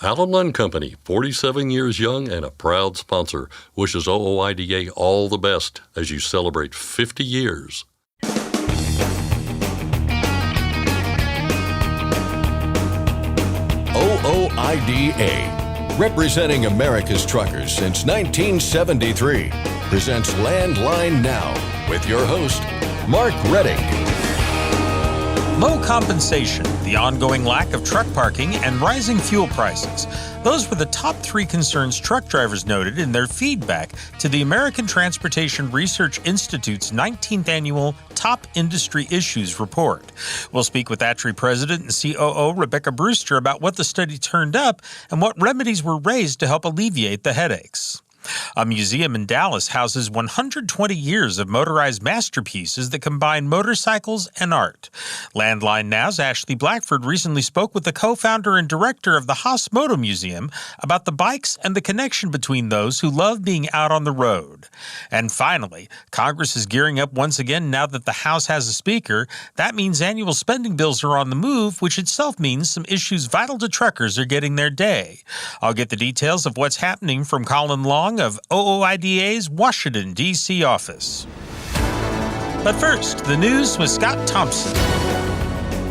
Collin Company, 47 years young and a proud sponsor, wishes OOIDA all the best as you celebrate 50 years. OOIDA, representing America's truckers since 1973, presents Landline Now with your host, Mark Redding. Low compensation, the ongoing lack of truck parking, and rising fuel prices. Those were the top three concerns truck drivers noted in their feedback to the American Transportation Research Institute's 19th annual Top Industry Issues report. We'll speak with ATRI President and COO Rebecca Brewster about what the study turned up and what remedies were raised to help alleviate the headaches. A museum in Dallas houses 120 years of motorized masterpieces that combine motorcycles and art. Landline Now's Ashley Blackford recently spoke with the co-founder and director of the Haas Moto Museum about the bikes and the connection between those who love being out on the road. And finally, Congress is gearing up once again now that the House has a speaker. That means annual spending bills are on the move, which itself means some issues vital to truckers are getting their day. I'll get the details of what's happening from Collin of OOIDA's Washington, D.C. office. But first, the news with Scott Thompson.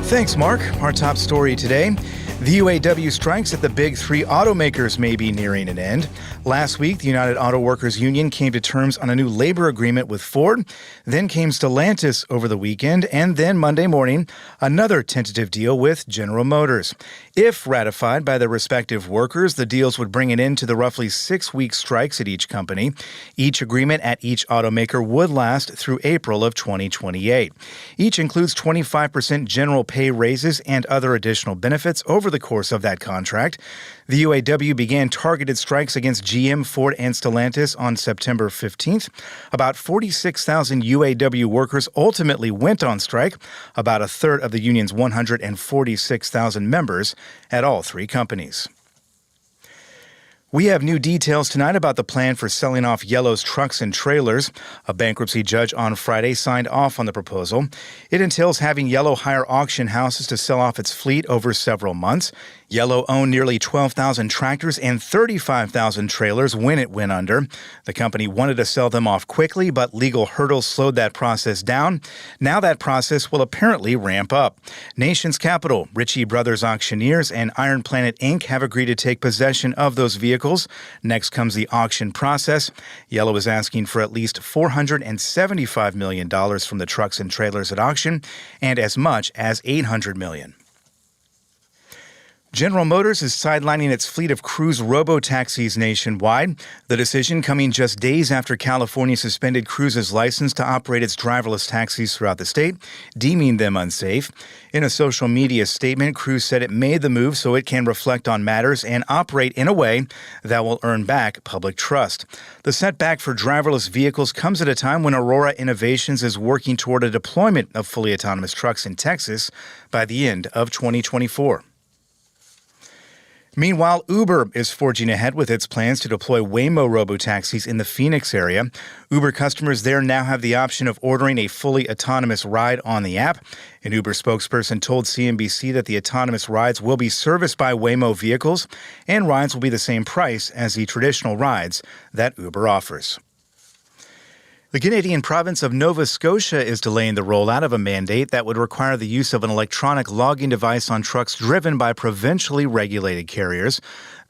Thanks, Mark. Our top story today. The UAW strikes at the big three automakers may be nearing an end. Last week, the United Auto Workers Union came to terms on a new labor agreement with Ford. Then came Stellantis over the weekend, and then Monday morning, another tentative deal with General Motors. If ratified by the respective workers, the deals would bring an end to the roughly 6-week strikes at each company. Each agreement at each automaker would last through April of 2028. Each includes 25% general pay raises and other additional benefits over the course of that contract. The UAW began targeted strikes against GM, Ford, and Stellantis on September 15th. About 46,000 UAW workers ultimately went on strike, about a third of the union's 146,000 members at all three companies. We have new details tonight about the plan for selling off Yellow's trucks and trailers. A bankruptcy judge on Friday signed off on the proposal. It entails having Yellow hire auction houses to sell off its fleet over several months. Yellow owned nearly 12,000 tractors and 35,000 trailers when it went under. The company wanted to sell them off quickly, but legal hurdles slowed that process down. Now that process will apparently ramp up. Nation's capital, Ritchie Brothers Auctioneers, and Iron Planet Inc. have agreed to take possession of those vehicles. Next comes the auction process. Yellow is asking for at least $475 million from the trucks and trailers at auction, and as much as $800 million. General Motors is sidelining its fleet of Cruise robo-taxis nationwide. The decision coming just days after California suspended Cruise's license to operate its driverless taxis throughout the state, deeming them unsafe. In a social media statement, Cruise said it made the move so it can reflect on matters and operate in a way that will earn back public trust. The setback for driverless vehicles comes at a time when Aurora Innovations is working toward a deployment of fully autonomous trucks in Texas by the end of 2024. Meanwhile, Uber is forging ahead with its plans to deploy Waymo robotaxis in the Phoenix area. Uber customers there now have the option of ordering a fully autonomous ride on the app. An Uber spokesperson told CNBC that the autonomous rides will be serviced by Waymo vehicles, and rides will be the same price as the traditional rides that Uber offers. The Canadian province of Nova Scotia is delaying the rollout of a mandate that would require the use of an electronic logging device on trucks driven by provincially regulated carriers.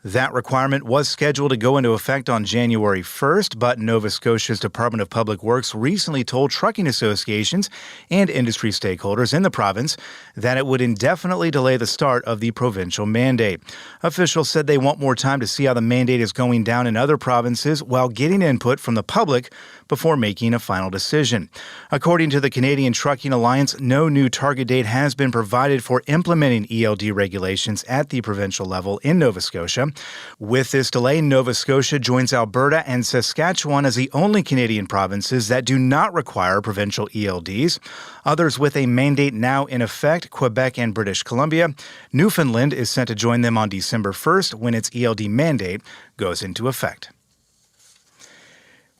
That requirement was scheduled to go into effect on January 1st, but Nova Scotia's Department of Public Works recently told trucking associations and industry stakeholders in the province that it would indefinitely delay the start of the provincial mandate. Officials said they want more time to see how the mandate is going down in other provinces while getting input from the public before making a final decision. According to the Canadian Trucking Alliance, no new target date has been provided for implementing ELD regulations at the provincial level in Nova Scotia. With this delay, Nova Scotia joins Alberta and Saskatchewan as the only Canadian provinces that do not require provincial ELDs. Others with a mandate now in effect, Quebec and British Columbia. Newfoundland is set to join them on December 1st when its ELD mandate goes into effect.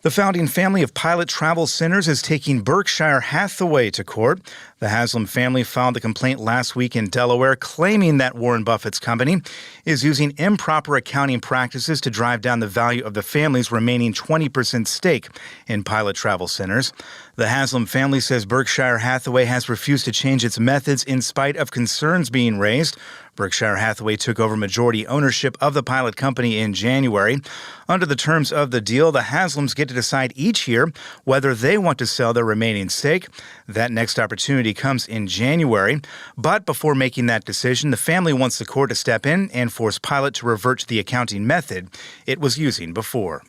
The founding family of Pilot Travel Centers is taking Berkshire Hathaway to court. The Haslam family filed the complaint last week in Delaware, claiming that Warren Buffett's company is using improper accounting practices to drive down the value of the family's remaining 20% stake in Pilot Travel Centers. The Haslam family says Berkshire Hathaway has refused to change its methods in spite of concerns being raised. Berkshire Hathaway took over majority ownership of the Pilot company in January. Under the terms of the deal, the Haslams get to decide each year whether they want to sell their remaining stake. That next opportunity comes in January. But before making that decision, the family wants the court to step in and force Pilot to revert to the accounting method it was using before.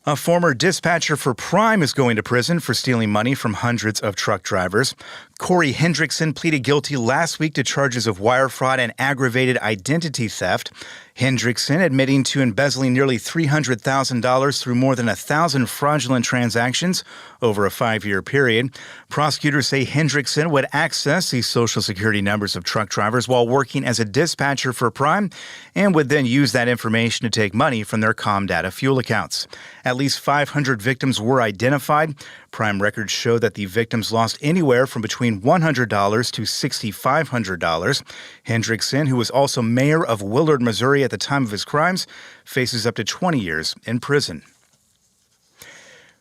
A former dispatcher for Prime is going to prison for stealing money from hundreds of truck drivers. Corey Hendrickson pleaded guilty last week to charges of wire fraud and aggravated identity theft. Hendrickson admitting to embezzling nearly $300,000 through more than 1,000 fraudulent transactions over a 5-year period. Prosecutors say Hendrickson would access the Social Security numbers of truck drivers while working as a dispatcher for Prime and would then use that information to take money from their Comdata fuel accounts. At least 500 victims were identified. Prime records show that the victims lost anywhere from between $100 to $6,500. Hendrickson, who was also mayor of Willard, Missouri at the time of his crimes, faces up to 20 years in prison.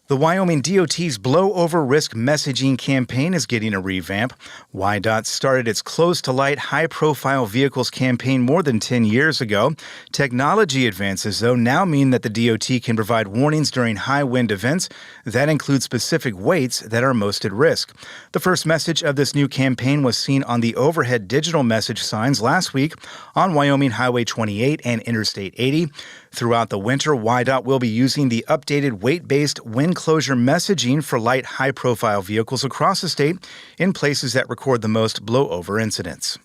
The Wyoming DOT's Blow Over Risk messaging campaign is getting a revamp. WYDOT started its Close to Light high-profile vehicles campaign more than 10 years ago. Technology advances, though, now mean that the DOT can provide warnings during high-wind events that include specific weights that are most at risk. The first message of this new campaign was seen on the overhead digital message signs last week on Wyoming Highway 28 and Interstate 80. Throughout the winter, WYDOT will be using the updated weight-based wind closure messaging for light, high-profile vehicles across the state in places that record the most blowover incidents.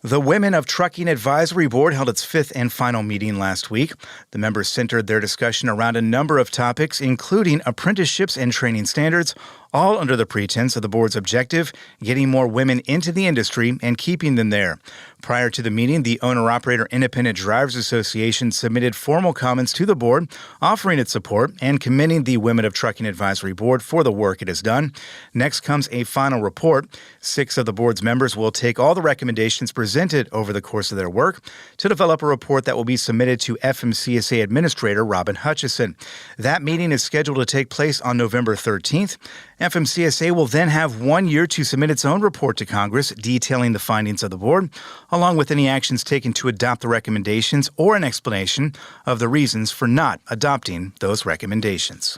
The Women of Trucking Advisory Board held its 5th and final meeting last week. The members centered their discussion around a number of topics, including apprenticeships and training standards, all under the pretense of the board's objective, getting more women into the industry and keeping them there. Prior to the meeting, the Owner-Operator Independent Drivers Association submitted formal comments to the board, offering its support and commending the Women of Trucking Advisory Board for the work it has done. Next comes a final report. 6 of the board's members will take all the recommendations presented over the course of their work to develop a report that will be submitted to FMCSA Administrator Robin Hutchison. That meeting is scheduled to take place on November 13th. FMCSA will then have 1 year to submit its own report to Congress detailing the findings of the board, along with any actions taken to adopt the recommendations or an explanation of the reasons for not adopting those recommendations.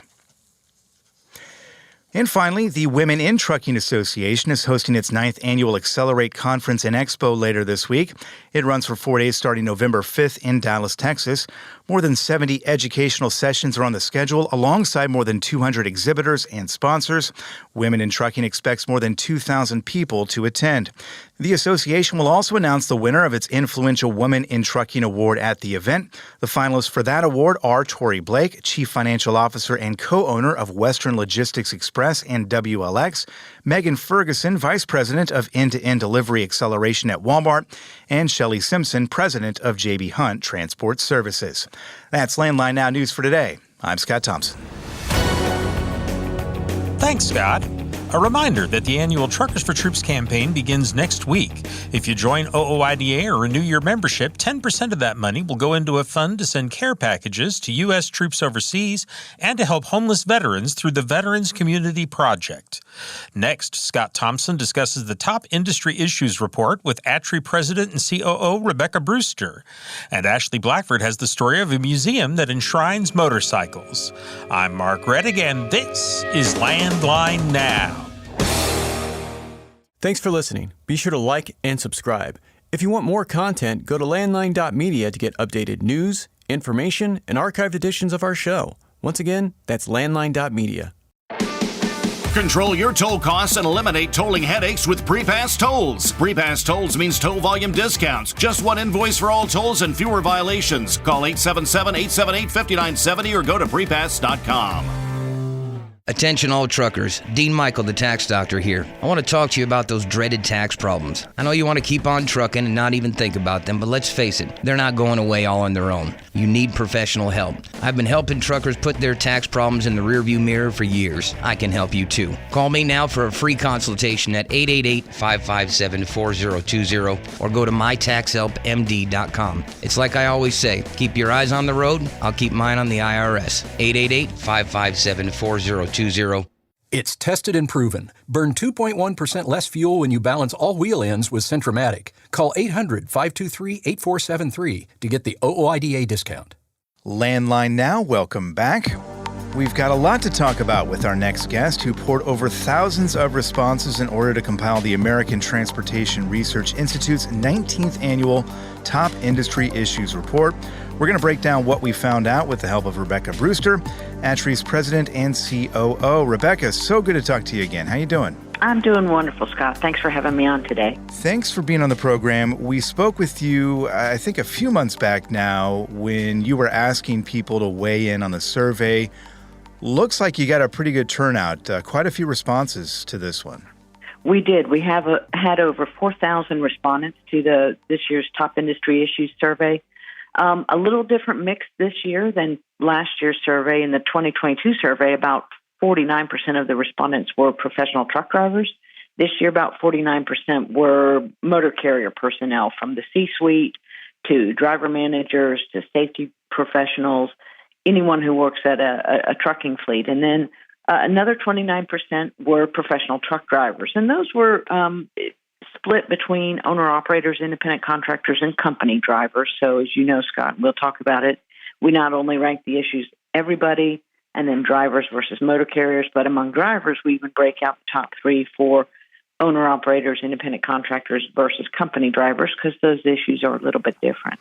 And finally, the Women in Trucking Association is hosting its 9th annual Accelerate Conference and Expo later this week. It runs for 4 days starting November 5th in Dallas, Texas. More than 70 educational sessions are on the schedule, alongside more than 200 exhibitors and sponsors. Women in Trucking expects more than 2,000 people to attend. The association will also announce the winner of its Influential Woman in Trucking Award at the event. The finalists for that award are Tori Blake, Chief Financial Officer and co-owner of Western Logistics Express and WLX, Megan Ferguson, Vice President of End-to-End Delivery Acceleration at Walmart, and Shelley Simpson, President of J.B. Hunt Transport Services. That's Landline Now News for today. I'm Scott Thompson. Thanks, Scott. A reminder that the annual Truckers for Troops campaign begins next week. If you join OOIDA or renew your membership, 10% of that money will go into a fund to send care packages to U.S. troops overseas and to help homeless veterans through the Veterans Community Project. Next, Scott Thompson discusses the top industry issues report with ATRI President and COO Rebecca Brewster. And Ashley Blackford has the story of a museum that enshrines motorcycles. I'm Mark Reddick, and this is Landline Now. Thanks for listening. Be sure to like and subscribe. If you want more content, go to landline.media to get updated news, information, and archived editions of our show. Once again, that's landline.media. Control your toll costs and eliminate tolling headaches with Prepass Tolls. Prepass Tolls means toll volume discounts. Just one invoice for all tolls and fewer violations. Call 877-878-5970 or go to prepass.com. Attention all truckers, Dean Michael, the tax doctor here. I want to talk to you about those dreaded tax problems. I know you want to keep on trucking and not even think about them, but let's face it, they're not going away all on their own. You need professional help. I've been helping truckers put their tax problems in the rearview mirror for years. I can help you too. Call me now for a free consultation at 888-557-4020 or go to mytaxhelpmd.com. It's like I always say, keep your eyes on the road, I'll keep mine on the IRS. 888-557-4020. It's tested and proven. Burn 2.1% less fuel when you balance all wheel ends with Centromatic. Call 800-523-8473 to get the OOIDA discount. Landline now, welcome back. We've got a lot to talk about with our next guest, who poured over thousands of responses in order to compile the American Transportation Research Institute's 19th annual Top Industry Issues Report. We're going to break down what we found out with the help of Rebecca Brewster, ATRI's president and COO. Rebecca, so good to talk to you again. How you doing? I'm doing wonderful, Scott. Thanks for having me on today. Thanks for being on the program. We spoke with you, I think, a few months back now when you were asking people to weigh in on the survey. Looks like you got a pretty good turnout, quite a few responses to this one. We did. We have had over 4,000 respondents to this year's Top Industry Issues survey. A little different mix this year than last year's survey. In the 2022 survey, about 49% of the respondents were professional truck drivers. This year, about 49% were motor carrier personnel, from the C-suite to driver managers to safety professionals, anyone who works at a trucking fleet. And then another 29% were professional truck drivers. And those were split between owner-operators, independent contractors, and company drivers. So as you know, Scott, we'll talk about it, we not only rank the issues everybody and then drivers versus motor carriers, but among drivers, we even break out the top three for owner-operators, independent contractors versus company drivers, because those issues are a little bit different.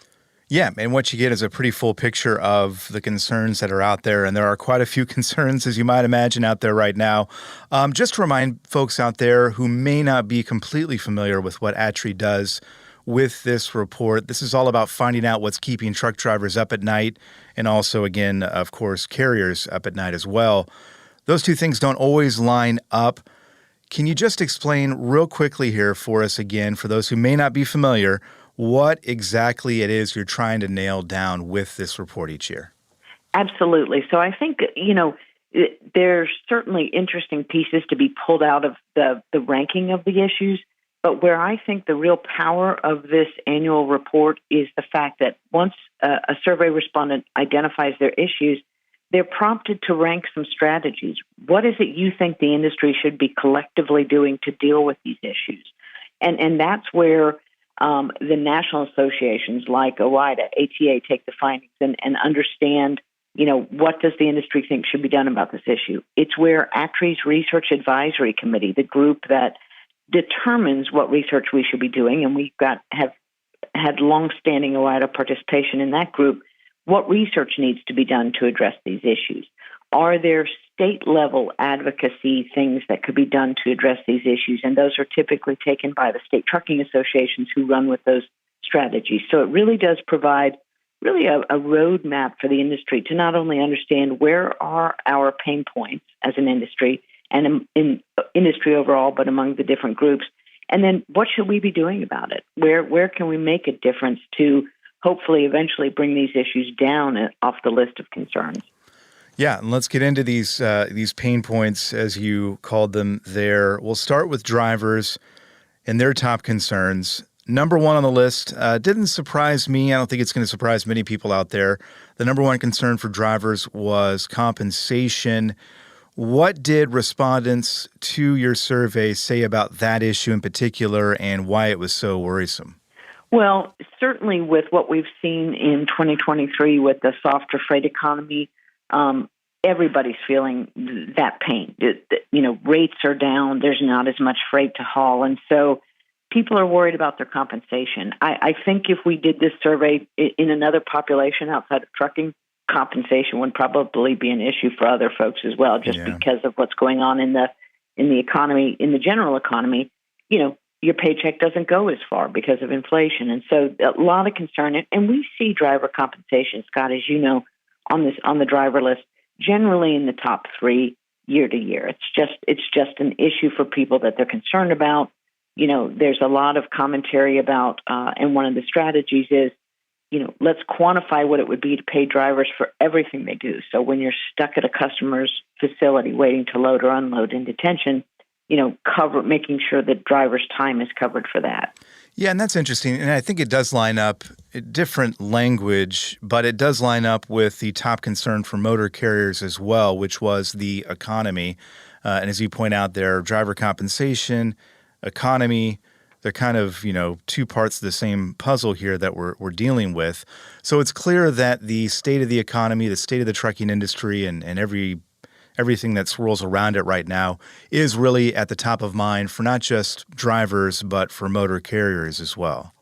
Yeah, and what you get is a pretty full picture of the concerns that are out there, and there are quite a few concerns, as you might imagine, out there right now. Just to remind folks out there who may not be completely familiar with what ATRI does with this report, this is all about finding out what's keeping truck drivers up at night, and also, again, of course, carriers up at night as well. Those two things don't always line up. Can you just explain real quickly here for us again, for those who may not be familiar, what exactly it is you're trying to nail down with this report each year? Absolutely. So I think, there's certainly interesting pieces to be pulled out of the ranking of the issues, but where I think the real power of this annual report is the fact that once a survey respondent identifies their issues, they're prompted to rank some strategies. What is it you think the industry should be collectively doing to deal with these issues? And that's where the national associations like OOIDA, ATA take the findings and understand, what does the industry think should be done about this issue? It's where ATRI's Research Advisory Committee, the group that determines what research we should be doing, and have had longstanding OOIDA participation in that group, what research needs to be done to address these issues. Are there state-level advocacy things that could be done to address these issues? And those are typically taken by the state trucking associations who run with those strategies. So it really does provide a roadmap for the industry to not only understand where are our pain points as an industry and in industry overall, but among the different groups. And then what should we be doing about it? Where can we make a difference to hopefully eventually bring these issues down off the list of concerns? Yeah, and let's get into these pain points, as you called them there. We'll start with drivers and their top concerns. Number one on the list didn't surprise me. I don't think it's going to surprise many people out there. The number one concern for drivers was compensation. What did respondents to your survey say about that issue in particular and why it was so worrisome? Well, certainly with what we've seen in 2023 with the softer freight economy, everybody's feeling that pain. Rates are down. There's not as much freight to haul. And so people are worried about their compensation. I think if we did this survey in another population outside of trucking, compensation would probably be an issue for other folks as well, just because of what's going on in the economy, in the general economy. Your paycheck doesn't go as far because of inflation. And so a lot of concern. And we see driver compensation, Scott, as you know, on the driver list, generally in the top three. year to year. It's just an issue for people that they're concerned about. There's a lot of commentary about, and one of the strategies is, let's quantify what it would be to pay drivers for everything they do. So when you're stuck at a customer's facility waiting to load or unload in detention, making sure that driver's time is covered for that. Yeah, and that's interesting. And I think it does line up, different language, but it does line up with the top concern for motor carriers as well, which was the economy. And as you point out there, driver compensation, economy, they're kind of, two parts of the same puzzle here that we're dealing with. So it's clear that the state of the economy, the state of the trucking industry, and everything that swirls around it right now is really at the top of mind for not just drivers, but for motor carriers as well.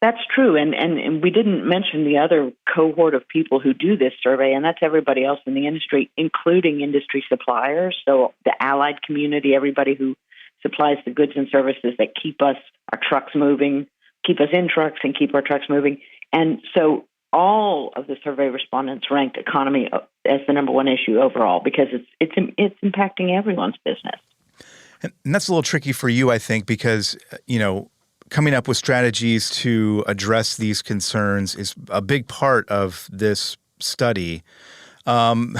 That's true. And we didn't mention the other cohort of people who do this survey, and that's everybody else in the industry, including industry suppliers. So the allied community, everybody who supplies the goods and services that keep our trucks moving, keep us in trucks and keep our trucks moving. And so all of the survey respondents ranked economy as the number one issue overall because it's impacting everyone's business. And that's a little tricky for you, I think, because, coming up with strategies to address these concerns is a big part of this study. Some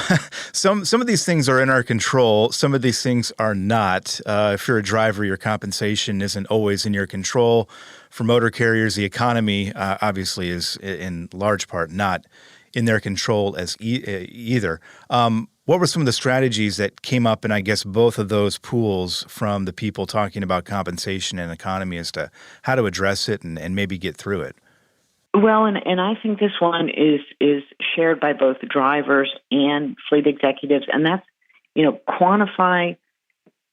of these things are in our control. Some of these things are not. If you're a driver, your compensation isn't always in your control. For motor carriers, the economy obviously is in large part not in their control as either. What were some of the strategies that came up in, I guess, both of those pools from the people talking about compensation and economy as to how to address it and maybe get through it? Well, and I think this one is shared by both drivers and fleet executives, and that's, quantify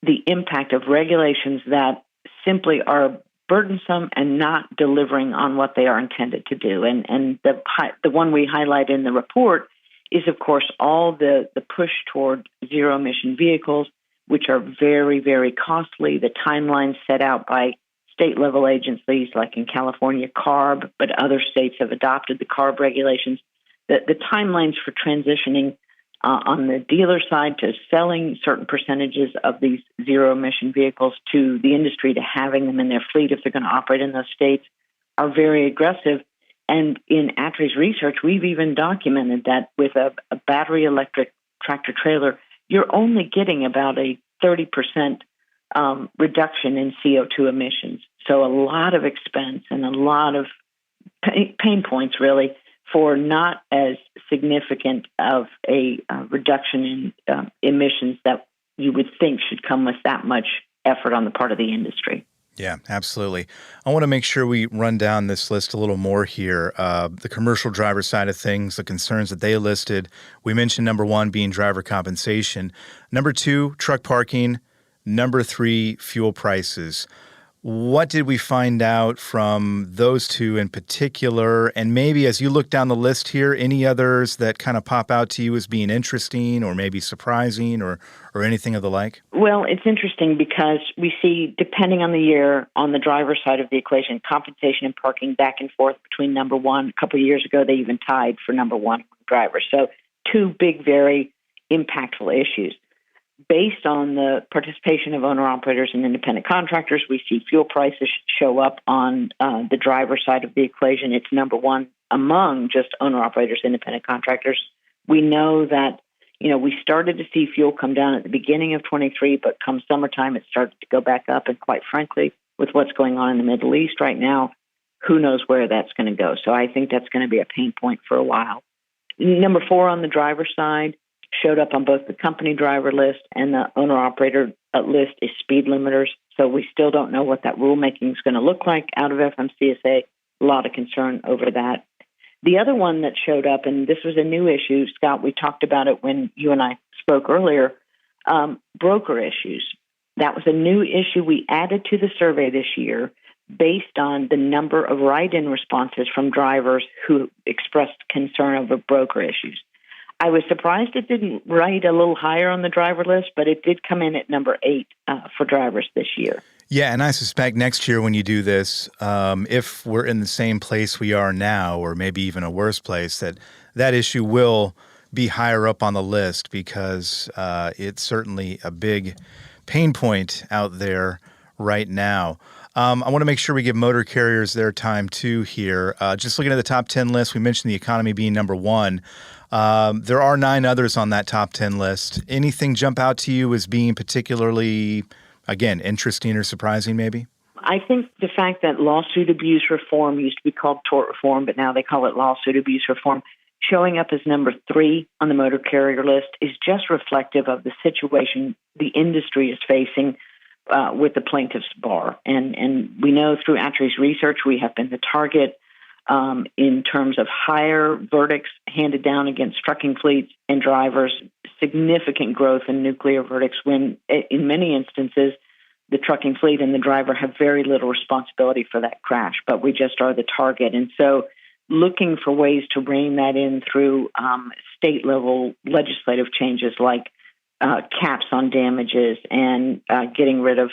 the impact of regulations that simply are burdensome and not delivering on what they are intended to do. And the one we highlight in the report is, of course, all the push toward zero-emission vehicles, which are very, very costly. The timelines set out by state-level agencies, like in California, CARB, but other states have adopted the CARB regulations. The timelines for transitioning on the dealer side to selling certain percentages of these zero-emission vehicles to the industry to having them in their fleet if they're going to operate in those states are very aggressive. And in ATRI's research, we've even documented that with a battery electric tractor-trailer, you're only getting about a 30% reduction in CO2 emissions. So a lot of expense and a lot of pain points, really, for not as significant of a reduction in emissions that you would think should come with that much effort on the part of the industry. Yeah, absolutely. I want to make sure we run down this list a little more here. The commercial driver side of things, the concerns that they listed. We mentioned number one being driver compensation. Number two, truck parking. Number three, fuel prices. What did we find out from those two in particular? And maybe as you look down the list here, any others that kind of pop out to you as being interesting or maybe surprising or anything of the like? Well, it's interesting because we see, depending on the year, on the driver's side of the equation, compensation and parking back and forth between number one. A couple of years ago, they even tied for number one drivers. So two big, very impactful issues. Based on the participation of owner-operators and independent contractors, we see fuel prices show up on the driver's side of the equation. It's number one among just owner-operators, independent contractors. We know that, we started to see fuel come down at the beginning of 23, but come summertime, it started to go back up. And quite frankly, with what's going on in the Middle East right now, who knows where that's going to go. So I think that's going to be a pain point for a while. Number four on the driver's side, showed up on both the company driver list and the owner-operator list is speed limiters. So we still don't know what that rulemaking is going to look like out of FMCSA. A lot of concern over that. The other one that showed up, and this was a new issue, Scott, we talked about it when you and I spoke earlier, broker issues. That was a new issue we added to the survey this year based on the number of write-in responses from drivers who expressed concern over broker issues. I was surprised it didn't rate a little higher on the driver list, but it did come in at number 8 for drivers this year. Yeah, and I suspect next year when you do this, if we're in the same place we are now, or maybe even a worse place, that issue will be higher up on the list because it's certainly a big pain point out there right now. I want to make sure we give motor carriers their time too here. Just looking at the top 10 list, we mentioned the economy being number one. There are 9 others on that top 10 list. Anything jump out to you as being particularly, again, interesting or surprising maybe? I think the fact that lawsuit abuse reform used to be called tort reform, but now they call it lawsuit abuse reform, showing up as number 3 on the motor carrier list is just reflective of the situation the industry is facing with the plaintiff's bar. And we know through ATRI's research we have been the target in terms of higher verdicts handed down against trucking fleets and drivers, significant growth in nuclear verdicts when, in many instances, the trucking fleet and the driver have very little responsibility for that crash, but we just are the target. And so looking for ways to rein that in through state-level legislative changes like caps on damages and getting rid of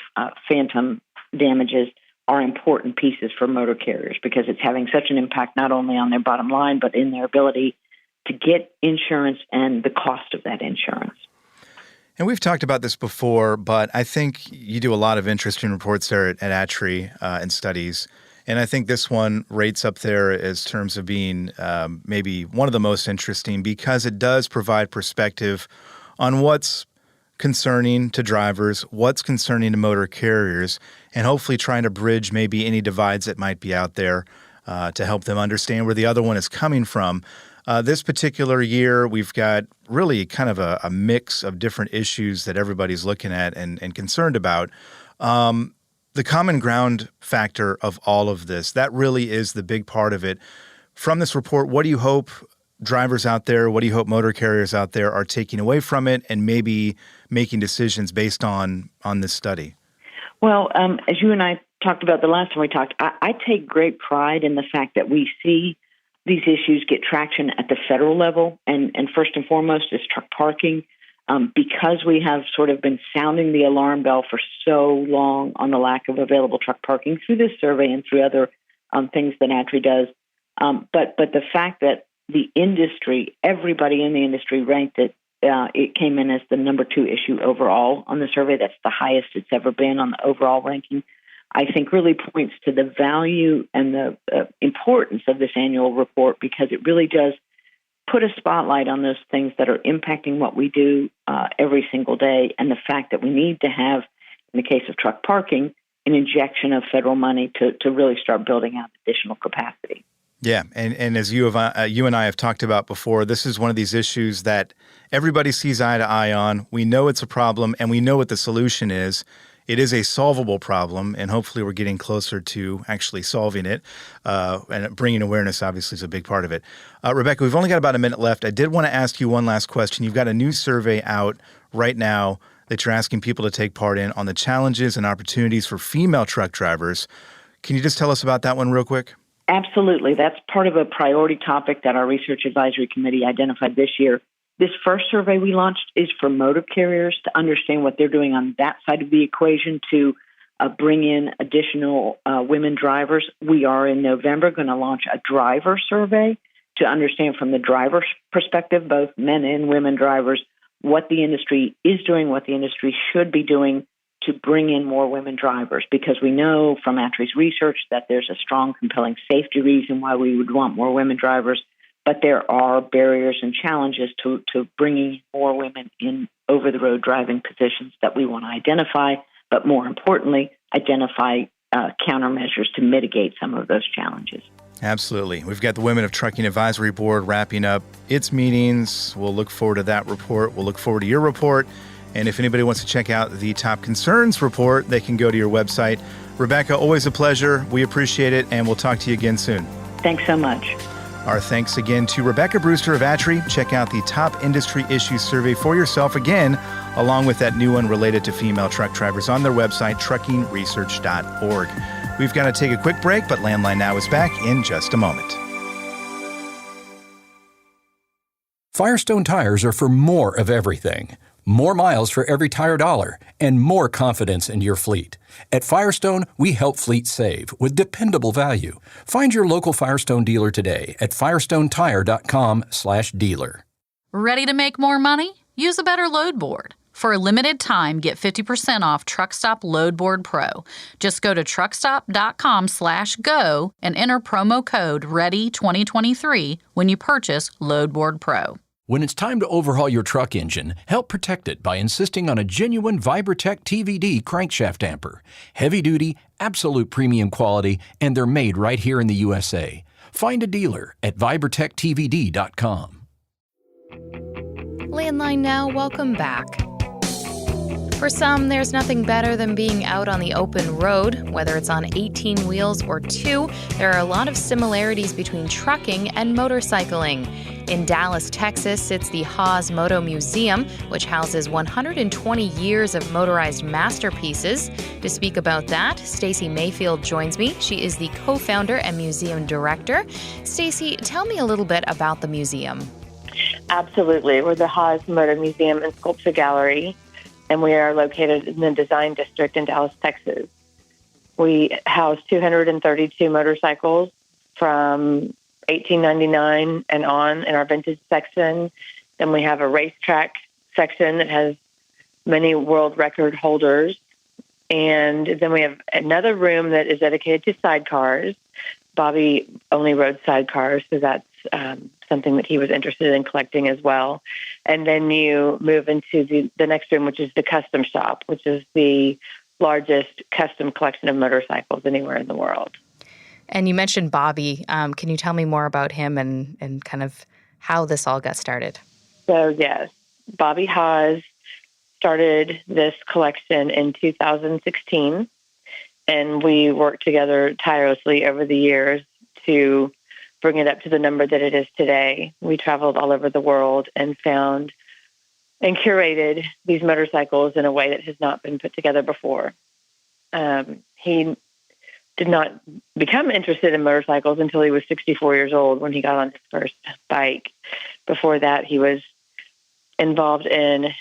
phantom damages are important pieces for motor carriers because it's having such an impact not only on their bottom line, but in their ability to get insurance and the cost of that insurance. And we've talked about this before, but I think you do a lot of interesting reports there at ATRI and studies. And I think this one rates up there as terms of being maybe one of the most interesting because it does provide perspective on what's concerning to drivers, what's concerning to motor carriers, and hopefully trying to bridge maybe any divides that might be out there to help them understand where the other one is coming from. This particular year, we've got really kind of a mix of different issues that everybody's looking at and concerned about. The common ground factor of all of this, that really is the big part of it. From this report, what do you hope drivers out there, what do you hope motor carriers out there are taking away from it and maybe making decisions based on this study? Well, as you and I talked about the last time we talked, I take great pride in the fact that we see these issues get traction at the federal level, and first and foremost is truck parking. Because we have sort of been sounding the alarm bell for so long on the lack of available truck parking through this survey and through other things that ATRI does. But the fact that the industry, everybody in the industry ranked it, it came in as the number 2 issue overall on the survey. That's the highest it's ever been on the overall ranking. I think really points to the value and the importance of this annual report because it really does put a spotlight on those things that are impacting what we do every single day, and the fact that we need to have, in the case of truck parking, an injection of federal money to really start building out additional capacity. Yeah, and as you and I have talked about before, this is one of these issues that everybody sees eye to eye on. We know it's a problem, and we know what the solution is. It is a solvable problem, and hopefully we're getting closer to actually solving it. And bringing awareness, obviously, is a big part of it. Rebecca, we've only got about a minute left. I did want to ask you one last question. You've got a new survey out right now that you're asking people to take part in on the challenges and opportunities for female truck drivers. Can you just tell us about that one real quick? Absolutely. That's part of a priority topic that our Research Advisory Committee identified this year. This first survey we launched is for motor carriers to understand what they're doing on that side of the equation to bring in additional women drivers. We are in November going to launch a driver survey to understand from the driver's perspective, both men and women drivers, what the industry is doing, what the industry should be doing to bring in more women drivers, because we know from ATRI's research that there's a strong, compelling safety reason why we would want more women drivers, but there are barriers and challenges to bringing more women in over-the-road driving positions that we want to identify, but more importantly, identify countermeasures to mitigate some of those challenges. Absolutely. We've got the Women of Trucking Advisory Board wrapping up its meetings. We'll look forward to that report. We'll look forward to your report. And if anybody wants to check out the Top Concerns report, they can go to your website. Rebecca, always a pleasure. We appreciate it, and we'll talk to you again soon. Thanks so much. Our thanks again to Rebecca Brewster of ATRI. Check out the Top Industry Issues survey for yourself again, along with that new one related to female truck drivers on their website, truckingresearch.org. We've got to take a quick break, but Landline Now is back in just a moment. Firestone tires are for more of everything. More miles for every tire dollar, and more confidence in your fleet. At Firestone, we help fleets save with dependable value. Find your local Firestone dealer today at firestonetire.com/dealer. Ready to make more money? Use a better load board. For a limited time, get 50% off Truckstop Load Board Pro. Just go to truckstop.com/go and enter promo code READY2023 when you purchase Load Board Pro. When it's time to overhaul your truck engine, help protect it by insisting on a genuine Vibratech TVD crankshaft damper. Heavy duty, absolute premium quality, and they're made right here in the USA. Find a dealer at vibratechtvd.com. Landline Now, welcome back. For some, there's nothing better than being out on the open road. Whether it's on 18 wheels or 2, there are a lot of similarities between trucking and motorcycling. In Dallas, Texas, sits the Haas Moto Museum, which houses 120 years of motorized masterpieces. To speak about that, Stacy Mayfield joins me. She is the co-founder and museum director. Stacy, tell me a little bit about the museum. Absolutely. We're the Haas Motor Museum and Sculpture Gallery, and we are located in the Design District in Dallas, Texas. We house 232 motorcycles from 1899 and on in our vintage section. Then we have a racetrack section that has many world record holders. And then we have another room that is dedicated to sidecars. Bobby only rode sidecars, so that's something that he was interested in collecting as well. And then you move into the next room, which is the custom shop, which is the largest custom collection of motorcycles anywhere in the world. And you mentioned Bobby. Can you tell me more about him and kind of how this all got started? So, yes, Bobby Haas started this collection in 2016, and we worked together tirelessly over the years to bring it up to the number that it is today. We traveled all over the world and found and curated these motorcycles in a way that has not been put together before. He did not become interested in motorcycles until he was 64 years old when he got on his first bike. Before that, he was involved in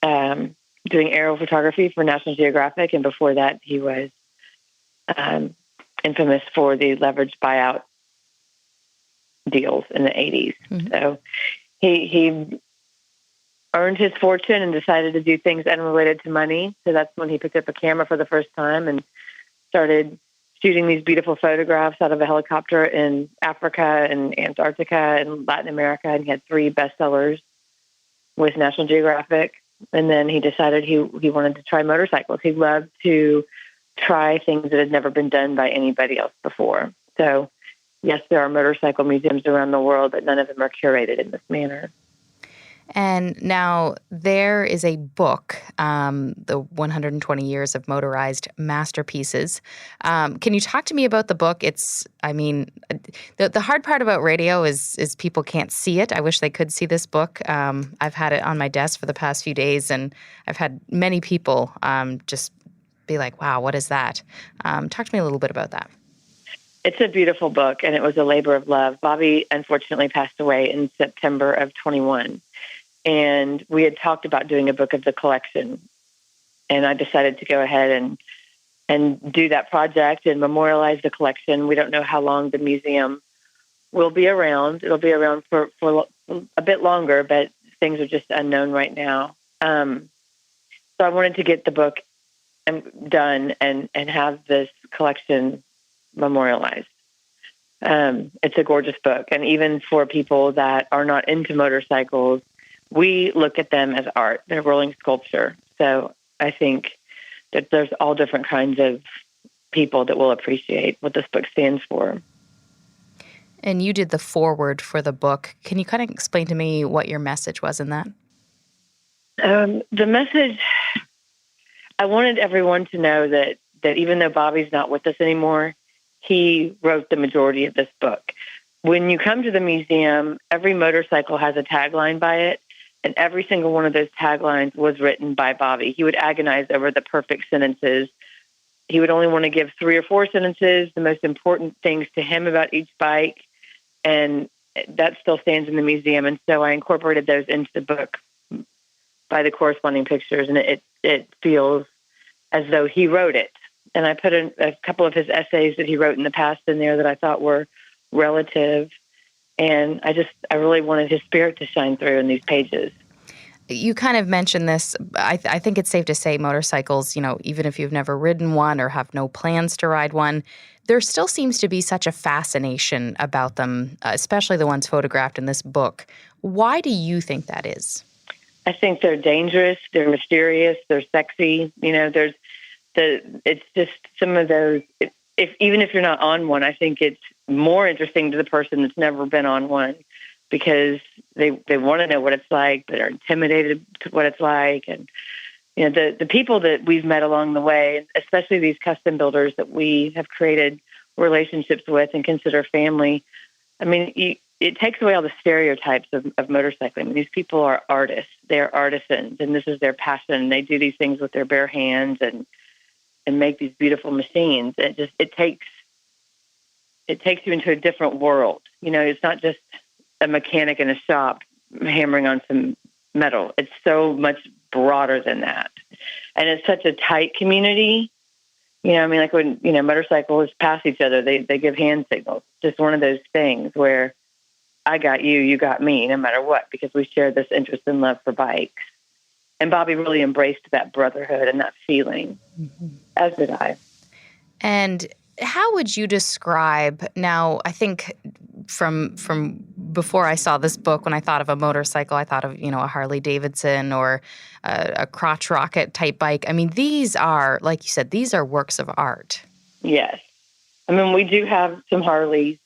doing aerial photography for National Geographic, and before that, he was infamous for the leveraged buyout deals in the 80s. Mm-hmm. So he earned his fortune and decided to do things unrelated to money. So that's when he picked up a camera for the first time and started shooting these beautiful photographs out of a helicopter in Africa and Antarctica and Latin America. And he had 3 bestsellers with National Geographic. And then he decided he wanted to try motorcycles. He loved to try things that had never been done by anybody else before. So yes, there are motorcycle museums around the world, but none of them are curated in this manner. And now there is a book, the 120 Years of Motorized Masterpieces. Can you talk to me about the book? The hard part about radio is people can't see it. I wish they could see this book. I've had it on my desk for the past few days, and I've had many people just be like, wow, what is that? Talk to me a little bit about that. It's a beautiful book, and it was a labor of love. Bobby, unfortunately, passed away in September of 21, and we had talked about doing a book of the collection, and I decided to go ahead and do that project and memorialize the collection. We don't know how long the museum will be around. It'll be around for a bit longer, but things are just unknown right now. So I wanted to get the book done and have this collection memorialized. It's a gorgeous book. And even for people that are not into motorcycles, we look at them as art. They're rolling sculpture. So I think that there's all different kinds of people that will appreciate what this book stands for. And you did the foreword for the book. Can you kind of explain to me what your message was in that? The message, I wanted everyone to know that even though Bobby's not with us anymore, he wrote the majority of this book. When you come to the museum, every motorcycle has a tagline by it, and every single one of those taglines was written by Bobby. He would agonize over the perfect sentences. He would only want to give 3 or 4 sentences, the most important things to him about each bike, and that still stands in the museum. And so I incorporated those into the book by the corresponding pictures, and it feels as though he wrote it. And I put a couple of his essays that he wrote in the past in there that I thought were relative And I really wanted his spirit to shine through in these pages. You kind of mentioned this. I think it's safe to say motorcycles, even if you've never ridden one or have no plans to ride one, there still seems to be such a fascination about them, especially the ones photographed in this book. Why do you think that is? I think they're dangerous, they're mysterious, they're sexy. It's just some of those, even if you're not on one, I think it's more interesting to the person that's never been on one, because they want to know what it's like, but are intimidated to what it's like. And, the people that we've met along the way, especially these custom builders that we have created relationships with and consider family, it takes away all the stereotypes of motorcycling. These people are artists. They're artisans, and this is their passion. They do these things with their bare hands and make these beautiful machines. It takes you into a different world. It's not just a mechanic in a shop hammering on some metal. It's so much broader than that. And it's such a tight community. Like when, motorcyclists pass each other, they give hand signals. Just one of those things where I got you, you got me, no matter what, because we share this interest and love for bikes. And Bobby really embraced that brotherhood and that feeling, as did I. And how would you describe, now, I think from before I saw this book, when I thought of a motorcycle, I thought of, a Harley Davidson or a crotch rocket type bike. These are, like you said, these are works of art. Yes. We do have some Harleys,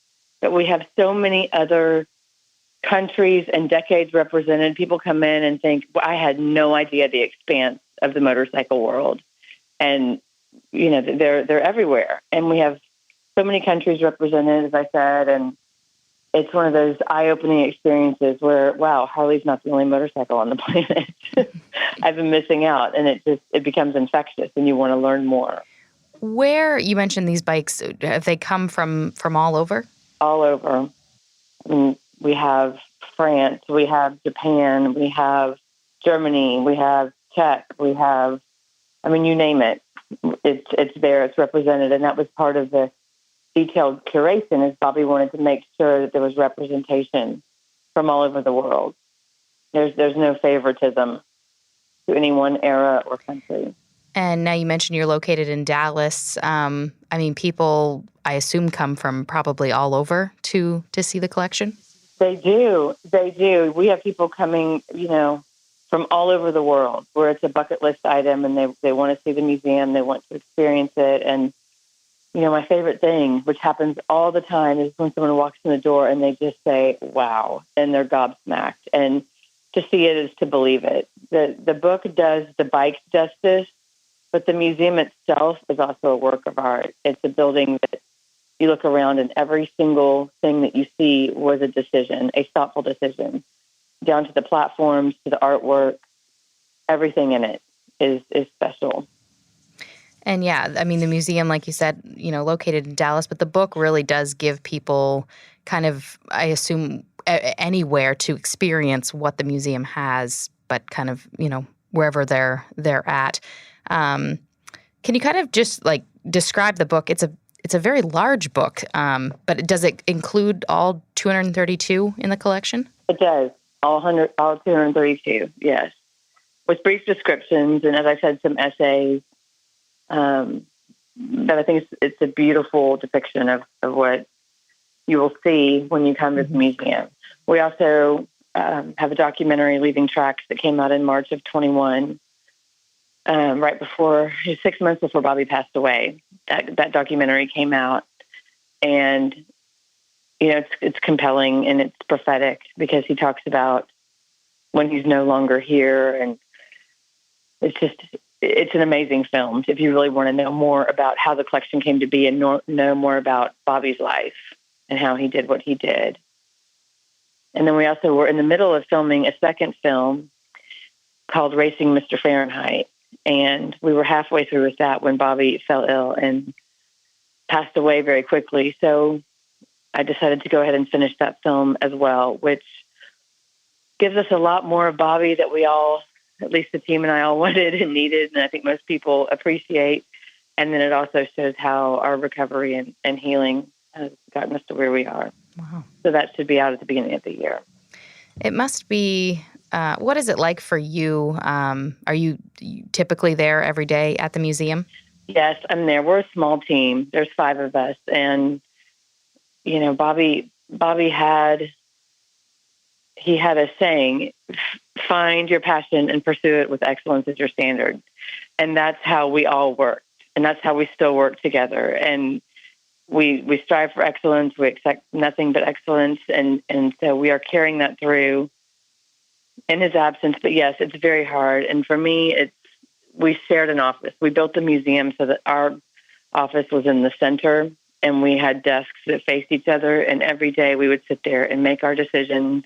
but we have so many other countries and decades represented. People come in and think, well, I had no idea the expanse of the motorcycle world. And, they're everywhere. And we have so many countries represented, as I said, and it's one of those eye-opening experiences where, wow, Harley's not the only motorcycle on the planet. I've been missing out, and it becomes infectious, and you want to learn more. Where, you mentioned these bikes, have they come from all over? All over. We have France, we have Japan, we have Germany, we have Czech, we have, you name it. It's there, it's represented, and that was part of the detailed curation, is Bobby wanted to make sure that there was representation from all over the world. There's no favoritism to any one era or country. And now you mentioned you're located in Dallas. People, I assume, come from probably all over to see the collection? They do. We have people coming, from all over the world, where it's a bucket list item and they want to see the museum, they want to experience it. And, my favorite thing, which happens all the time, is when someone walks in the door and they just say, wow, and they're gobsmacked. And to see it is to believe it. The book does the bike justice, but the museum itself is also a work of art. It's a building that you look around and every single thing that you see was a decision, a thoughtful decision, down to the platforms, to the artwork. Everything in it is special. And yeah, the museum, like you said, located in Dallas, but the book really does give people kind of, I assume, anywhere to experience what the museum has, but kind of, wherever they're at. Can you kind of just describe the book? It's a very large book, but does it include all 232 in the collection? It does. All 232, yes. With brief descriptions and, as I said, some essays. But I think it's a beautiful depiction of what you will see when you come to the museum. We also have a documentary, Leaving Tracks, that came out in March of 21, right before, 6 months before Bobby passed away. That documentary came out, and it's compelling and it's prophetic, because he talks about when he's no longer here, and it's an amazing film if you really want to know more about how the collection came to be and know more about Bobby's life and how he did what he did. And then we also were in the middle of filming a second film called Racing Mr. Fahrenheit, and we were halfway through with that when Bobby fell ill and passed away very quickly. So I decided to go ahead and finish that film as well, which gives us a lot more of Bobby that we all, at least the team and I, all wanted and needed, and I think most people appreciate. And then it also shows how our recovery and healing has gotten us to where we are. Wow. So that should be out at the beginning of the year. It must be, what is it like for you? Are you typically there every day at the museum? Yes, I'm there. We're a small team. There's 5 of us. And, you know, Bobby had a saying, find your passion and pursue it with excellence as your standard. And that's how we all worked. And that's how we still work together. And we strive for excellence. We expect nothing but excellence. And so we are carrying that through in his absence. But yes, it's very hard. And for me, we shared an office. We built the museum so that our office was in the center, and we had desks that faced each other. And every day we would sit there and make our decisions.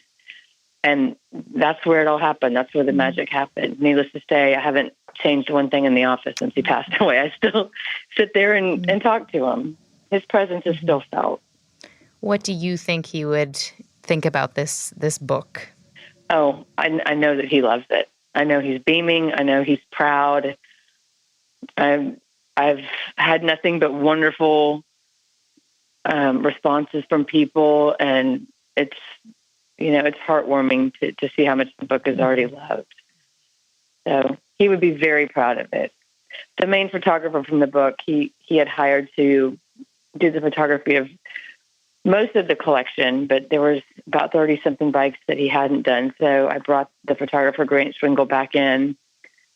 And that's where it all happened. That's where the magic happened. Needless to say, I haven't changed one thing in the office since he passed away. I still sit there and talk to him. His presence is still felt. What do you think he would think about this book? Oh, I know that he loves it. I know he's beaming. I know he's proud. I've had nothing but wonderful responses from people, and it's heartwarming to see how much the book is already loved. So he would be very proud of it. The main photographer from the book, he had hired to do the photography of most of the collection, but there was about 30-something bikes that he hadn't done. So I brought the photographer Grant Swingle back in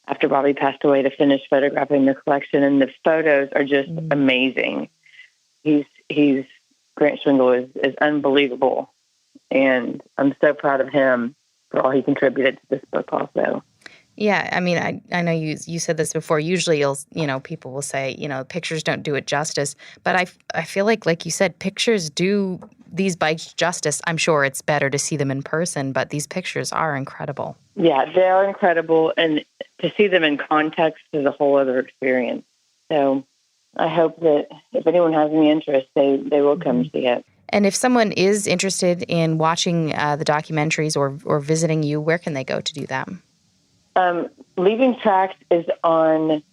after Bobby passed away to finish photographing the collection, and the photos are just amazing. Grant Swingle is unbelievable, and I'm so proud of him for all he contributed to this book also. Yeah, I mean, I know you said this before. Usually, people will say, pictures don't do it justice. But I feel like you said, pictures do these bikes justice. I'm sure it's better to see them in person, but these pictures are incredible. Yeah, they are incredible, and to see them in context is a whole other experience. So I hope that if anyone has any interest, they will come see it. And if someone is interested in watching the documentaries or visiting you, where can they go to do that? Leaving Tracks is on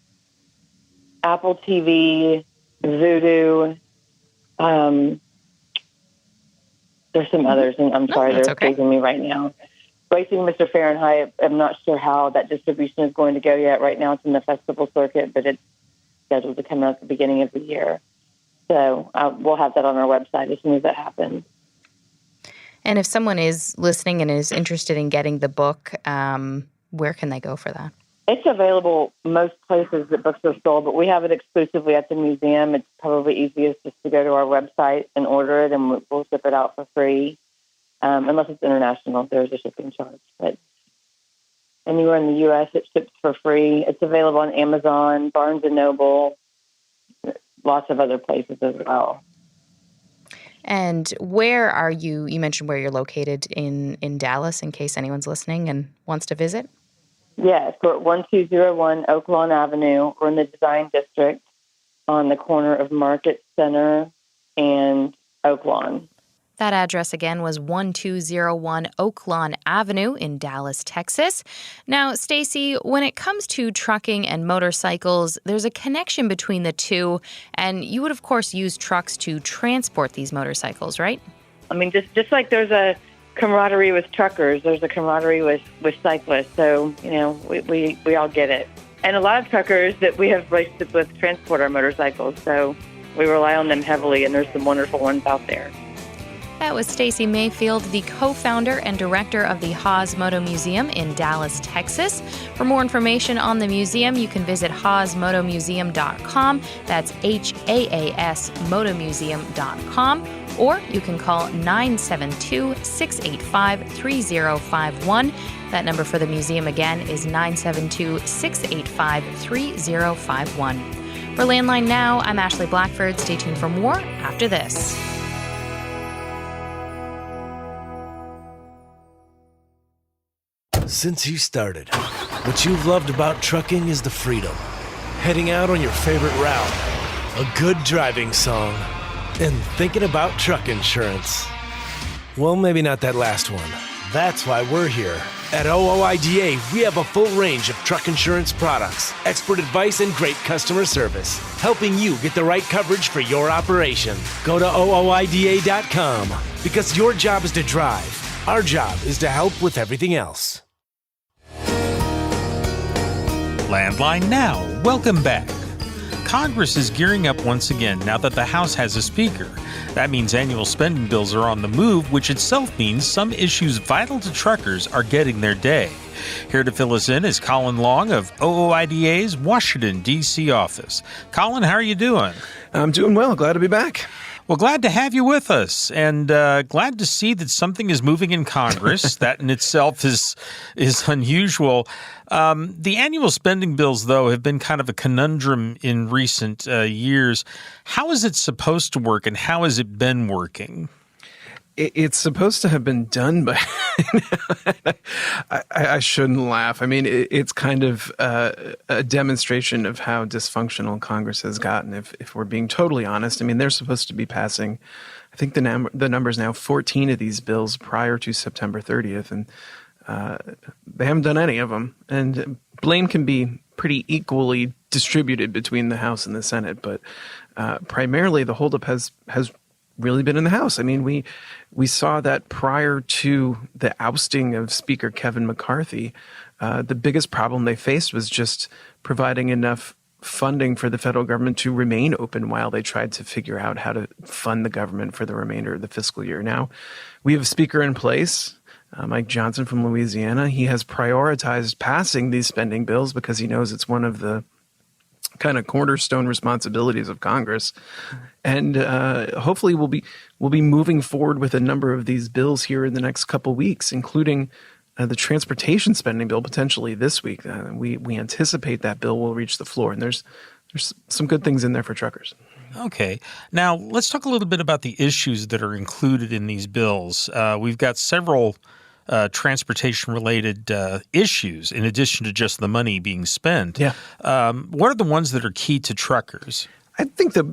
Apple TV, Vudu. There's some others, and I'm sorry, they're escaping me right now. Racing Mr. Fahrenheit, I'm not sure how that distribution is going to go yet. Right now it's in the festival circuit, but it's scheduled to come out at the beginning of the year. So we'll have that on our website as soon as that happens. And if someone is listening and is interested in getting the book, where can they go for that? It's available most places that books are sold, but we have it exclusively at the museum. It's probably easiest just to go to our website and order it, and we'll ship it out for free. Unless it's international, there's a shipping charge. But anywhere in the U.S., it ships for free. It's available on Amazon, Barnes & Noble, lots of other places as well. And where are you? You mentioned where you're located in Dallas, in case anyone's listening and wants to visit. Yes, we're at 1201 Oak Lawn Avenue. We're in the Design District on the corner of Market Center and Oak Lawn. That address again was 1201 Oak Lawn Avenue in Dallas, Texas. Now, Stacy, when it comes to trucking and motorcycles, there's a connection between the two, and you would, of course, use trucks to transport these motorcycles, right? I mean, just like there's a camaraderie with truckers, there's a camaraderie with cyclists. So, we all get it. And a lot of truckers that we have relationships with transport our motorcycles, so we rely on them heavily, and there's some wonderful ones out there. That was Stacy Mayfield, the co-founder and director of the Haas Moto Museum in Dallas, Texas. For more information on the museum, you can visit haasmotomuseum.com. That's HAAS motomuseum.com. Or you can call 972-685-3051. That number for the museum again is 972-685-3051. For Landline Now, I'm Ashley Blackford. Stay tuned for more after this. Since you started, what you've loved about trucking is the freedom. Heading out on your favorite route, a good driving song, and thinking about truck insurance. Well, maybe not that last one. That's why we're here. At OOIDA, we have a full range of truck insurance products, expert advice, and great customer service, helping you get the right coverage for your operation. Go to OOIDA.com. Because your job is to drive. Our job is to help with everything else. Landline Now, welcome back. Congress is gearing up once again now that the House has a speaker. That means annual spending bills are on the move, which itself means some issues vital to truckers are getting their day. Here to fill us in is Collin Long of OOIDA's Washington, D.C. office. Collin, how are you doing? I'm doing well. Glad to be back. Well, glad to have you with us, and glad to see that something is moving in Congress. That in itself is unusual. The annual spending bills, though, have been kind of a conundrum in recent years. How is it supposed to work, and how has it been working? It's supposed to have been done, but I shouldn't laugh. I mean, it's kind of a demonstration of how dysfunctional Congress has gotten. If we're being totally honest, I mean, they're supposed to be passing, I think the number is now 14 of these bills prior to September 30th, and they haven't done any of them. And blame can be pretty equally distributed between the House and the Senate, but primarily the holdup has really been in the House. I mean, we saw that prior to the ousting of Speaker Kevin McCarthy, the biggest problem they faced was just providing enough funding for the federal government to remain open while they tried to figure out how to fund the government for the remainder of the fiscal year. Now, we have a speaker in place, Mike Johnson from Louisiana. He has prioritized passing these spending bills because he knows it's one of the kind of cornerstone responsibilities of Congress, and hopefully we'll be moving forward with a number of these bills here in the next couple weeks, including the transportation spending bill potentially this week. We anticipate that bill will reach the floor, and there's some good things in there for truckers. Okay. Now, let's talk a little bit about the issues that are included in these bills. We've got several transportation-related issues in addition to just the money being spent. Yeah. What are the ones that are key to truckers? I think the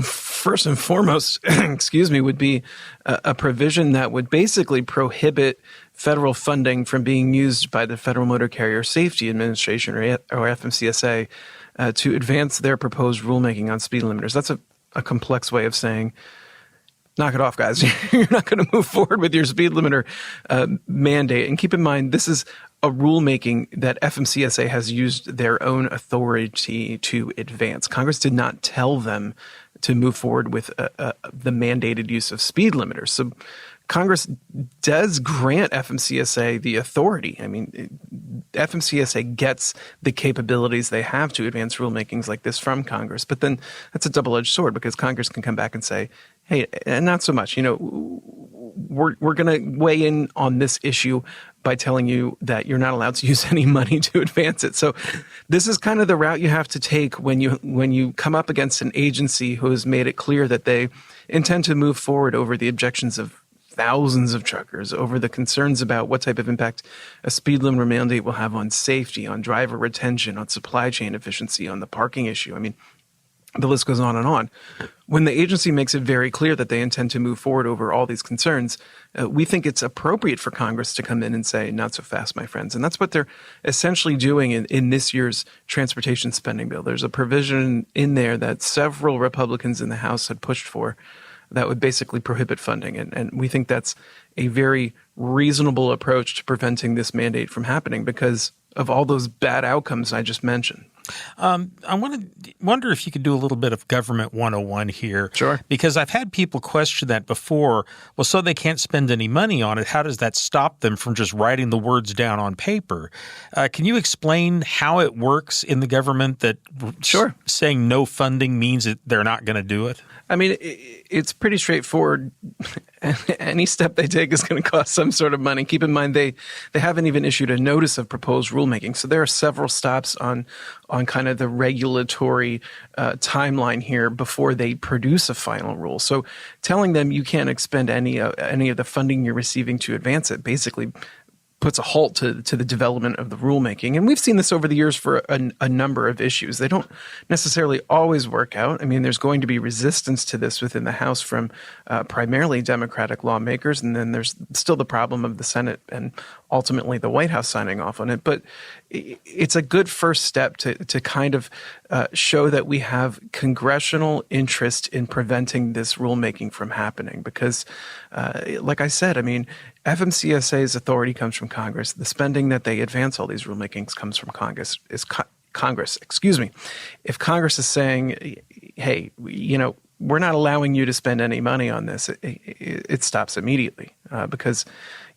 first and foremost, would be a provision that would basically prohibit federal funding from being used by the Federal Motor Carrier Safety Administration, or FMCSA, to advance their proposed rulemaking on speed limiters. That's a complex way of saying, knock it off, guys. You're not going to move forward with your speed limiter mandate. And keep in mind, this is a rulemaking that FMCSA has used their own authority to advance. Congress did not tell them to move forward with the mandated use of speed limiters. So Congress does grant FMCSA the authority. I mean, FMCSA gets the capabilities they have to advance rulemakings like this from Congress. But then that's a double-edged sword, because Congress can come back and say, hey, not so much. We're going to weigh in on this issue by telling you that you're not allowed to use any money to advance it. So this is kind of the route you have to take when you come up against an agency who has made it clear that they intend to move forward over the objections of thousands of truckers, over the concerns about what type of impact a speed limiter mandate will have on safety, on driver retention, on supply chain efficiency, on the parking issue. I mean, the list goes on and on. When the agency makes it very clear that they intend to move forward over all these concerns, we think it's appropriate for Congress to come in and say, not so fast, my friends. And that's what they're essentially doing in this year's transportation spending bill. There's a provision in there that several Republicans in the House had pushed for that would basically prohibit funding. And we think that's a very reasonable approach to preventing this mandate from happening because of all those bad outcomes I just mentioned. I wonder if you could do a little bit of government 101 here. Sure. Because I've had people question that before. Well, so they can't spend any money on it. How does that stop them from just writing the words down on paper? Can you explain how it works in the government that Sure. saying no funding means that they're not going to do it? I mean, it's pretty straightforward. Any step they take is going to cost some sort of money. Keep in mind, they haven't even issued a notice of proposed rulemaking. So there are several stops on kind of the regulatory timeline here before they produce a final rule. So telling them you can't expend any of the funding you're receiving to advance it basically puts a halt to the development of the rulemaking. And we've seen this over the years for a number of issues. They don't necessarily always work out. I mean, there's going to be resistance to this within the House from primarily Democratic lawmakers. And then there's still the problem of the Senate and ultimately the White House signing off on it. But it's a good first step to kind of show that we have congressional interest in preventing this rulemaking from happening. Because, like I said, I mean, FMCSA's authority comes from Congress. The spending that they advance all these rulemakings comes from Congress. If Congress is saying, hey, we're not allowing you to spend any money on this, it stops immediately, because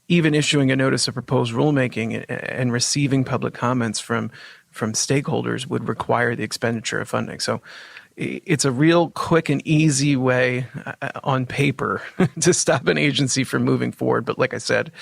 even issuing a notice of proposed rulemaking and receiving public comments from stakeholders would require the expenditure of funding. So it's a real quick and easy way on paper to stop an agency from moving forward. But like I said,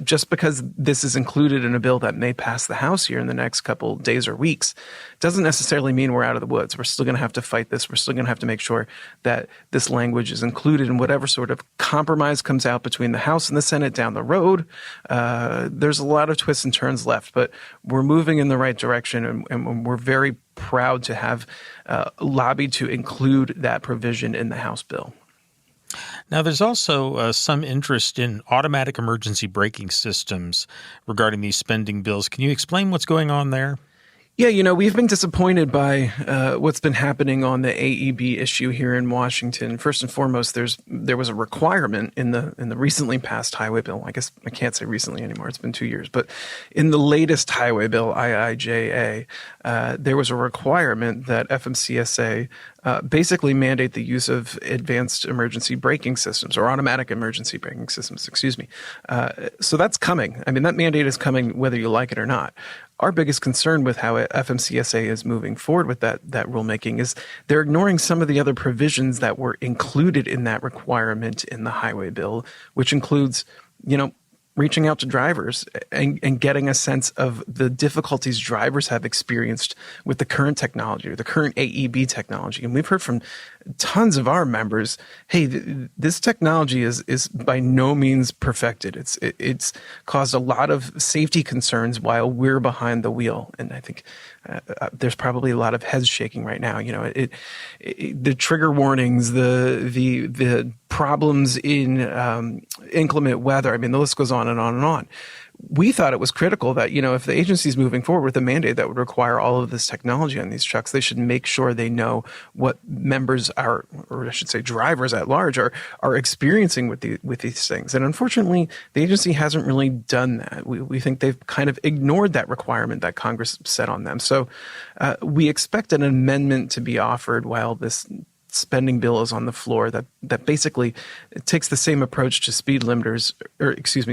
just because this is included in a bill that may pass the House here in the next couple days or weeks doesn't necessarily mean we're out of the woods. We're still going to have to fight this. We're still going to have to make sure that this language is included in whatever sort of compromise comes out between the House and the Senate down the road. There's a lot of twists and turns left, but we're moving in the right direction, and we're very proud to have lobbied to include that provision in the House bill. Now, there's also some interest in automatic emergency braking systems regarding these spending bills. Can you explain what's going on there? Yeah, we've been disappointed by what's been happening on the AEB issue here in Washington. First and foremost, there was a requirement in the recently passed highway bill. I guess I can't say recently anymore. It's been 2 years. But in the latest highway bill, IIJA, there was a requirement that FMCSA basically mandate the use of advanced emergency braking systems, or automatic emergency braking systems, so that's coming. I mean, that mandate is coming whether you like it or not. Our biggest concern with how FMCSA is moving forward with that rulemaking is they're ignoring some of the other provisions that were included in that requirement in the highway bill, which includes, reaching out to drivers and getting a sense of the difficulties drivers have experienced with the current technology, or the current AEB technology. And we've heard from tons of our members, hey, this technology is by no means perfected. It's caused a lot of safety concerns while we're behind the wheel. And I think there's probably a lot of heads shaking right now. The trigger warnings, the problems in inclement weather. I mean, the list goes on and on and on. We thought it was critical that, if the agency is moving forward with a mandate that would require all of this technology on these trucks, they should make sure they know what members are, or I should say drivers at large, are experiencing with these things. And unfortunately, the agency hasn't really done that. We think they've kind of ignored that requirement that Congress set on them. So we expect an amendment to be offered while this spending bill is on the floor that basically takes the same approach to speed limiters,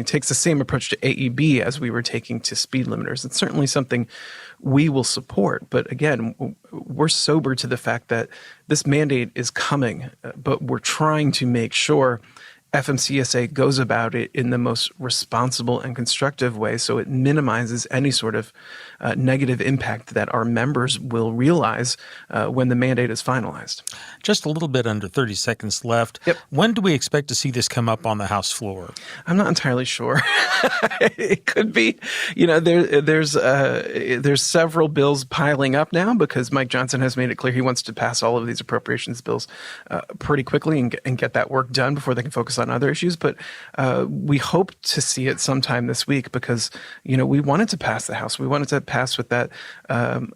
takes the same approach to AEB as we were taking to speed limiters. It's certainly something we will support. But again, we're sober to the fact that this mandate is coming, but we're trying to make sure FMCSA goes about it in the most responsible and constructive way, so it minimizes any sort of negative impact that our members will realize when the mandate is finalized. Just a little bit under 30 seconds left. Yep. When do we expect to see this come up on the House floor? I'm not entirely sure. It could be, there's several bills piling up now because Mike Johnson has made it clear he wants to pass all of these appropriations bills pretty quickly and get that work done before they can focus on other issues. But we hope to see it sometime this week because, we wanted to pass the House. We wanted to pass with that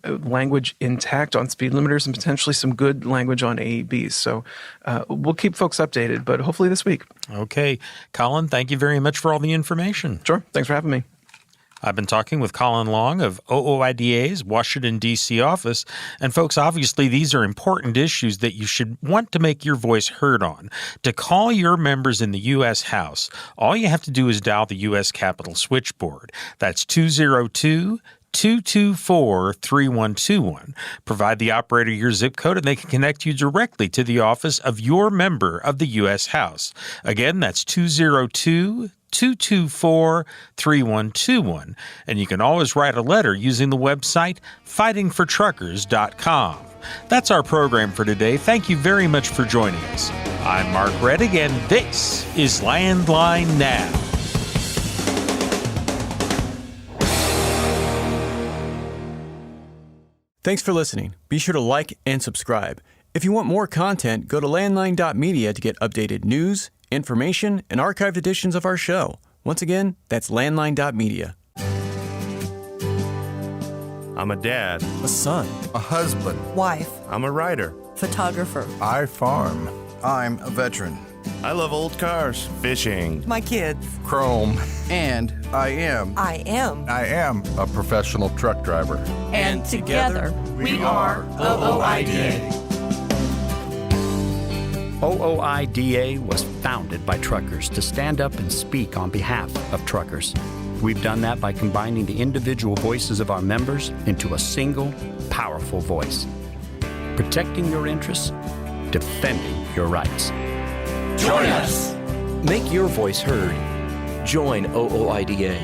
language intact on speed limiters and potentially some good language on AEBs. So we'll keep folks updated, but hopefully this week. Okay. Collin, thank you very much for all the information. Sure. Thanks for having me. I've been talking with Collin Long of OOIDA's Washington, D.C. office. And folks, obviously, these are important issues that you should want to make your voice heard on. To call your members in the U.S. House, all you have to do is dial the U.S. Capitol switchboard. That's 202-224-3121. Provide the operator your zip code and they can connect you directly to the office of your member of the U.S. House. Again, that's 202-224-3121. And you can always write a letter using the website fightingfortruckers.com. That's our program for today. Thank you very much for joining us. I'm Mark Reddick, and this is Landline Now. Thanks for listening. Be sure to like and subscribe. If you want more content, go to landline.media to get updated news, information, and archived editions of our show. Once again, that's landline.media. I'm a dad. A son. A husband. Wife. I'm a writer. Photographer. I farm. I'm a veteran. I love old cars. Fishing. My kids. Chrome. And I am a professional truck driver. And together we are OOIDA. OOIDA was founded by truckers to stand up and speak on behalf of truckers. We've done that by combining the individual voices of our members into a single, powerful voice. Protecting your interests, defending your rights. Join us! Make your voice heard. Join OOIDA,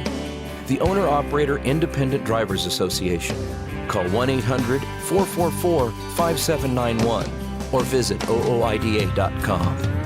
the Owner-Operator Independent Drivers Association. Call 1-800-444-5791 or visit OOIDA.com.